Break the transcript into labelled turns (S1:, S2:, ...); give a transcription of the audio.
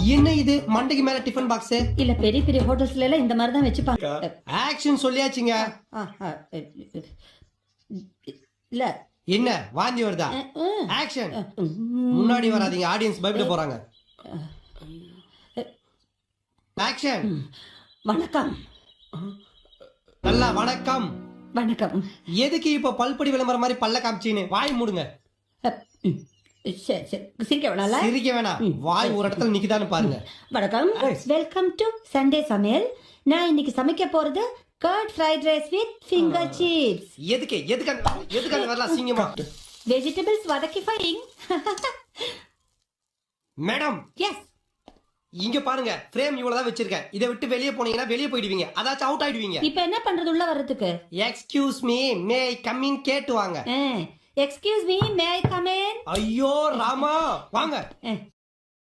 S1: என்ன இது மண்டைக்கு மேல டிஃபன் பாக்ஸ்?
S2: இல்ல பெரிய பெரிய ஹோட்டல்ஸ்ல எல்லாம் இந்த மாதிரி தான் வச்சுப்பாங்க.
S1: ஆக்ஷன் சொல்லியாச்சுங்க.
S2: ஆ, ஆ, இல்ல
S1: என்ன வாந்தி வருதா? ஆக்ஷன். முன்னாடி வராதீங்க, ஆடியன்ஸ் பயப்பட போறாங்க. ஆக்ஷன்.
S2: வணக்கம்.
S1: நல்லா வணக்கம்.
S2: வணக்கம்.
S1: எதுக்கு இப்ப பல்படி விளம்பரம் மாதிரி பல்ல காமிச்சின்னு வாய் மூடுங்க.
S2: சரி சரி சிரிக்க வேணாம்ல.
S1: சிரிக்க வேணாம், வாய் ஒரு இடத்துல நிக்குதான்னு பாருங்க.
S2: வணக்கம், வெல்கம் டு சண்டே சமையல். நான் இன்னைக்கு சமைக்க போறது curd fried rice with finger chips.
S1: எதுக்கு வரலாம் சிங்கமா?
S2: வெஜிடபிள்ஸ் வதக்கி ஃப்ரைங்.
S1: Madam
S2: yes.
S1: இங்க பாருங்க, ஃப்ரேம் இவ்வளவுதான் வச்சிருக்கேன். இதை விட்டு வெளியே போனீங்கன்னா வெளியே போயிடுவீங்க, அதாச்சும் அவுட் ஆயிடுவீங்க.
S2: இப்போ என்ன பண்றது உள்ள வர்றதுக்கு?
S1: Excuse me, May I come in கேட்டு வாங்க.
S2: Excuse me, May I come in?
S1: ஐயோ ராமா, வாங்க.